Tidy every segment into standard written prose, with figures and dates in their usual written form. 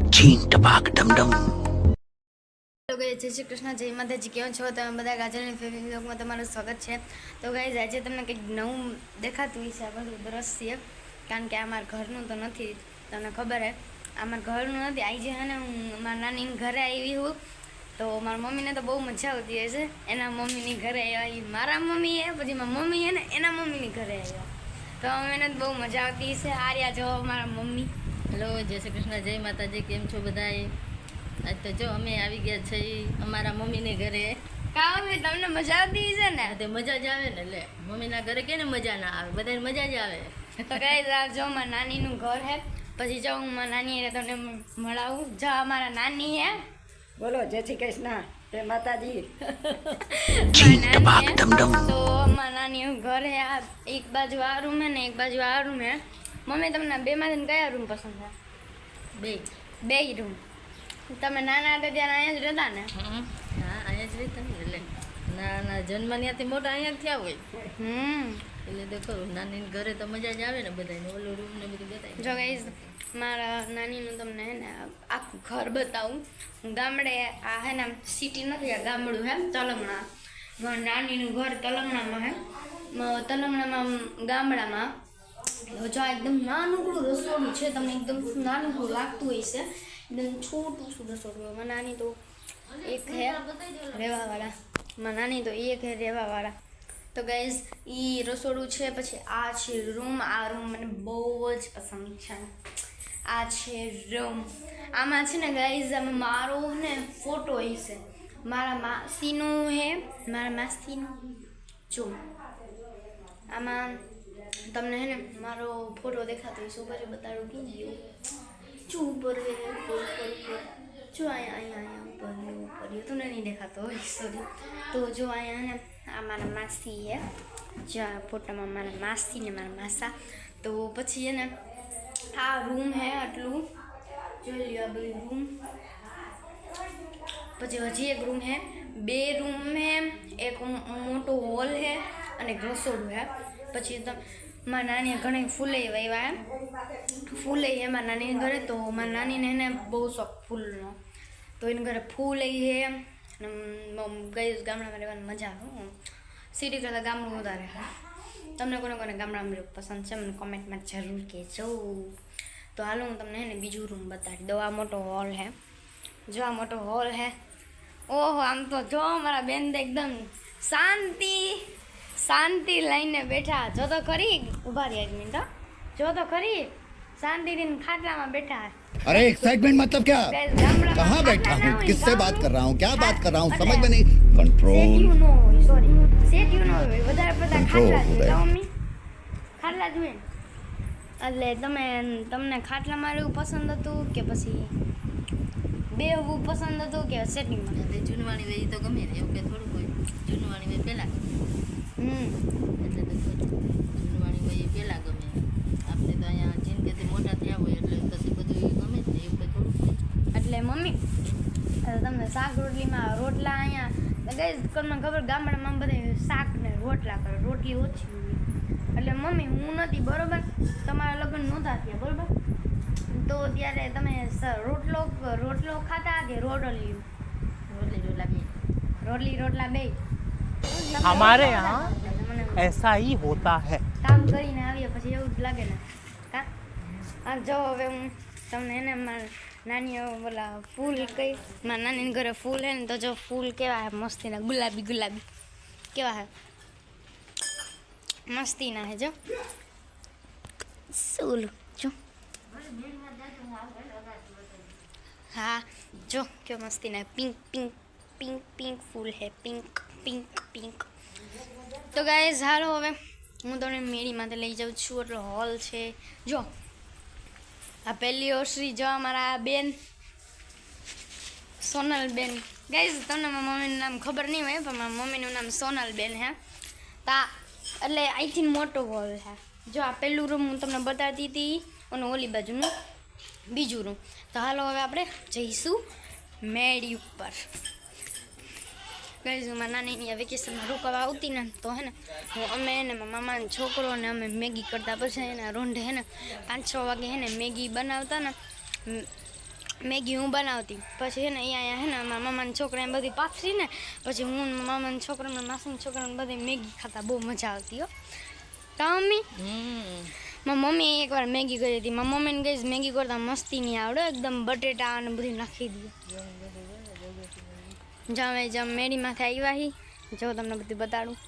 ચીન ટપાક ડમડમ. તો ગાઈઝ જય શ્રી કૃષ્ણ, જય માતાજી. કેમ છો તમે બધા? ગાજરની ફેમિલી બ્લોગમાં તમારું સ્વાગત છે. તો ગાઈઝ આજે તમને કંઈક નવું દેખાતું હશે આ બધું દ્રશ્ય, કારણ કે આ મારા ઘરનું તો નથી, તમને ખબર હે આ મારા ઘરનું નથી. આજે છે ને હું મારા નાની ઘરે આવી હું, તો મારા મમ્મીને તો બહુ મજા આવતી હશે. એના મમ્મીની ઘરે આવી મારા મમ્મી એ, પછી મારા મમ્મી હે ને એના મમ્મીની ઘરે આવ્યા, તો અમને તો બહુ મજા આવતી હશે. આ રહ્યા જો મારા મમ્મી. હેલો, જય શ્રી કૃષ્ણ, જય માતાજી. કેમ છો બધાએ? આજ તો જો અમે આવી ગયા છે અમારા મમ્મીને ઘરે. કા મમ્મી તમને મજા આવતી હશે ને? તે મજા જ આવે ને, એટલે મમ્મીના ઘરે કે ને મજા ના આવે, બધાને મજા જ આવે. તો ગાઈઝ આ જો મારા નાનીનું ઘર હે. પછી જો હું મારા નાની એને તમને મળાવું. જો અમારા નાની હે, બોલો જય શ્રી કૃષ્ણ, જય માતાજી. ચીન ટપાક ડમડમ. તો મારા નાનીનું ઘર હે. આ એક બાજુ આ રૂમ હે ને એક બાજુ આ રૂમ હે. મમ્મી તમને બેમાંથી કયા રૂમ પસંદ છે? બે રૂમ. તમે નાના હતા ત્યારે અહીંયા જ રહેતા ને? હા, અહીંયા જ રહેતા ને, એટલે નાના જન્મ ત્યાંથી મોટા અહીંયા જ થયા હોય, એટલે દેખો નાની ઘરે તો મજા જ આવે ને બધાને. ઓલું રૂમ ને બધું બતાવી. જો ગાઈઝ મારા નાનીનું તમને હે ને આખું ઘર બતાવું. ગામડે આ હે ને સિટી નથી, આ ગામડું હે તલંગણા. મારા નાનીનું ઘર તલંગણામાં હે. તલંગણામાં ગામડામાં જો આ એકદમ નાનકડું રસોડું છે. તમને એકદમ નાનકડું લાગતું હોય છે, એકદમ છોટું શું રસોડું. મારા નાની તો એક હે રહેવાવાળા, મારા નાની તો એક હે રહેવાવાળા. તો ગાઈઝ એ રસોડું છે. પછી આ છે રૂમ. આ રૂમ મને બહુ જ પસંદ છે. આ છે રૂમ. આમાં છે ને ગાઈઝ આમાં મારો ને ફોટો હશે. મારા માસીનું હે, મારા માસીનું. જો આમાં તમને હે ને મારો ફોટો દેખાતો હોય. ઉપર બતાડું કે જો ઉપર હે, ઉપર જો અહીંયા ઉપર તમને નહીં દેખાતો હોય, સોરી. તો જો અહીંયા ને આ મારા માસી હે. જો આ ફોટામાં મારા માસી ને મારા માસા. તો પછી એને આ રૂમ હે આટલું જોઈ લ્યો, આ બધું રૂમ. પછી હજી એક રૂમ હે, બે રૂમ હે, એક મોટો હોલ હે અને એક રસોડું હે. પછી મારા નાનીએ ઘણી ફૂલે વાવ્યા હે. ફૂલે હે મારા નાની ઘરે. તો મારા નાનીને એને બહુ શોખ ફૂલનો, તો એને ઘરે ફૂલ હે. ગઈ ગામડામાં રહેવાની મજા આવે. સિટી કરતાં ગામડું વધારે હા. તમને કોને કોને ગામડામાં રહેવું પસંદ છે મને કોમેન્ટમાં જરૂર કહેજો. તો હાલો હું તમને એને બીજું રૂમ બતાડી દઉં. આ મોટો હોલ હે. જો આ મોટો હોલ હે. ઓહો, આમ તો જો મારા બેન તો એકદમ શાંતિ લઈને બેઠા. જો તો ખરી, ઉભા રહ્યા એક મિનિટ, જો તો ખરી શાંતિથી ખાટલામાં બેઠા. अरे एक्साइटमेंट मतलब क्या? कहाँ बैठा हूँ, किससे बात कर रहा हूँ, क्या बात कर रहा हूँ, समझ में नहीं. कंट्रोल. સેટ્યુ નો હોય વધારે પડતા ખાટલા જ હોય. મમ્મી ખાટલા જ હોય. એટલે તમને ખાટલામાં રહેવું પસંદ હતું કે પછી બેહવું પસંદ હતું કે સેટિંગમાં? એટલે જૂનવાણી હોય તો ગમે ને, એવું કે થોડુંક હોય. જૂનવાણી હોય પહેલાં ગમે, એટલે તો જૂનવાણી હોય એ પહેલાં ગમે. આપણે તો અહીંયા જિંદગીથી મોટા થયા હોય એટલે પછી બધું એ ગમે જ ને, એવું કંઈ થોડુંક હોય. એટલે મમ્મી તમને શાક રોટલીમાં રોટલા અહીંયા ગઈ તમને ખબર ગામડામાં બધા શાક ને રોટલા કરે, રોટલી ઓછી હોય. એટલે મમ્મી હું નથી બરોબર, તમારા લગ્ન નહોતા થયા બરોબર, તો ત્યારે તમે રોટલો ખાતા કે રોટલી રોટલા બે? हमारे यहाँ ऐसा ही होता है. કામ કરીને આવીએ પછી એવું જ લાગે ને કા. જો હવે હું તમને એને મારા નાની બોલા ફૂલ કઈ મારા નાની ઘરે ફૂલ હે ને, તો જો ફૂલ કેવા હે મસ્તીના, ગુલાબી કેવા હે, મસ્તીના હે. જો ફૂલ જો, હા જો કેવા મસ્તીના પિંક ફૂલ હે, પિંક. તો ગાઈઝ હાલો હવે હું તમને મેળીમાંથી લઈ જાઉં છું. એટલો હોલ છે. જો આ પહેલી ઓસરી, જો અમારા બેન સોનલબેન. ગાઈઝ તમને મારા મમ્મીનું નામ ખબર નહીં હોય, પણ મારા મમ્મીનું નામ સોનલબેન હે. તા એટલે અહીંથી મોટો હોલ છે. જો આ પહેલું રૂમ હું તમને બતાવતી હતી, અને ઓલી બાજુનું બીજું રૂમ. તો હાલો હવે આપણે જઈશું મેળી ઉપર. ગાઈઝ મારા નાનીની વેકેશનમાં રોકાવા આવતી ને, તો હે ને અમે ને મારા મામાનો છોકરો ને અમે મેગી કરતા. પછી એના રોંઢે હે ને 5-6 વાગે હે ને મેગી બનાવતા ને, મેગી હું બનાવતી પછી હે ને અહીંયા હે ને મારા મામાના છોકરાને બધી પાથરી ને પછી હું મામાના છોકરાને માસીના છોકરાને બધી મેગી ખાતા બહુ મજા આવતી હો. કા મમ્મી? મારી મમ્મી એકવાર મેગી કરી હતી. મારી મમ્મીને કહીશ મેગી કરતા મસ્તી નહીં આવડે, એકદમ બટેટા અને બધું નાખી દઈએ. જામ મેડીમાંથી આવ્યા હી, જો તમને બધું બતાડું.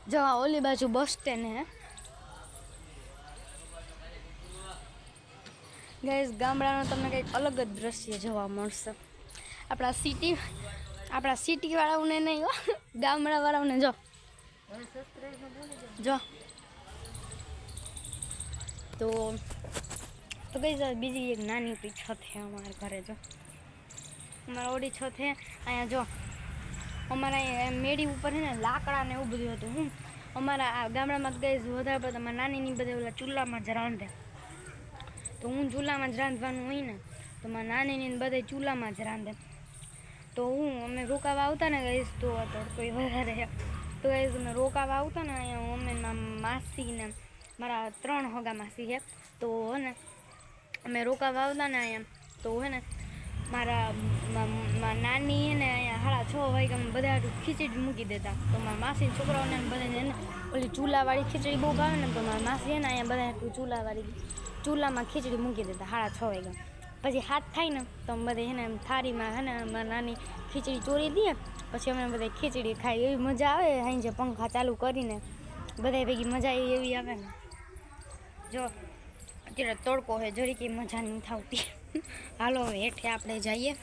જો આ ઓલી બાજુ બસ સ્ટેન્ડ હે ગાઈસ. ગામડાનો તમને કંઈક અલગ જ દ્રશ્ય જોવા મળશે. આપણા સિટી વાળાઓને નહીં હો, ગામડા વાળાઓને જો તો કઈ બીજી એક નાની છત છે અમારા ઘરે. જો અમારા ઓડી છત છે અહીંયા. જો અમારા અહીંયા મેળી ઉપર છે ને લાકડા ને એવું બધું હતું. અમારા આ ગામડામાં ગઈ વધારે પડતા અમારા નાનીની બધા ઓલા ચૂલામાં જ રાંધે. તો હું ચૂલામાં જ રાંધવાનું હોય ને તો મારા નાનીની બધા ચૂલામાં જ રાંધે. તો અમે રોકાવા આવતા ને ગઈશ તો કોઈ વધારે તો ગઈશ અમે રોકાવા આવતા ને અહીંયા અમે માસી ને મારા 3 હગા માસી છે. તો હે ને અમે રોકાવા આવતા ને અહીંયા તો હે ને મારા નાની હે ને અહીંયા 6:30 વાગે અમે બધા ખીચડી મૂકી દેતા. તો મારા માસી છોકરાઓને બધાને ને ઓલી ચૂલાવાળી ખીચડી બહુ ભાવે ને તો મારા માસી હે ને અહીંયા બધા ચૂલામાં ખીચડી મૂકી દેતા 6:30 વાગે. પછી હાથ થાય ને તો અમે બધા હે ને થાળીમાં હે ને મારા નાની ખીચડી ચોરી દઈએ. પછી અમે બધા ખીચડી ખાઈ, એવી મજા આવે. અહીં જે પંખા ચાલુ કરીને બધા ભેગી મજા એવી આવે ને. જો અત્યારે તડકો છે, જરી કંઈ મજા નહીં થતી. હાલો હવે હેઠે આપણે જઈએ.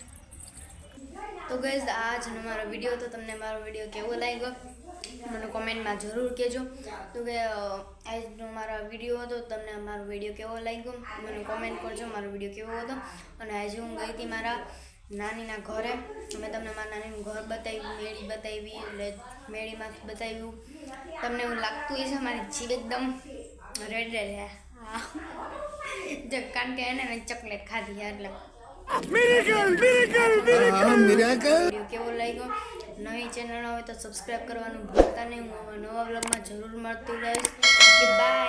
તો ગાઈઝ આજનો મારો વિડીયો તો તમને મારો વિડીયો કેવો લાગ્યો મને કોમેન્ટમાં જરૂર કહેજો. તો કે આજનો મારો વિડીયો હતો, તમને મારો વિડીયો કેવો લાગ્યો મને કોમેન્ટ કરજો. મારો વિડીયો કેવો હતો. અને આજે હું ગઈ હતી મારા નાનીના ઘરે. મેં તમને મારા નાનીનું ઘર બતાવ્યું, મેળી બતાવી, એટલે મેળીમાંથી બતાવ્યું. તમને એવું લાગતું હશે મારી જીભ એકદમ રેડ રેડ હે. કારણ કે એને મેં ચોકલેટ ખાધી એટલે. કેવો લાગ્યો? નવી ચેનલ હોય તો સબસ્ક્રાઈબ કરવાનું ભૂલતા નહીં. હું નવા વ્લોગમાં જરૂર મળતું રહીશ. બાય.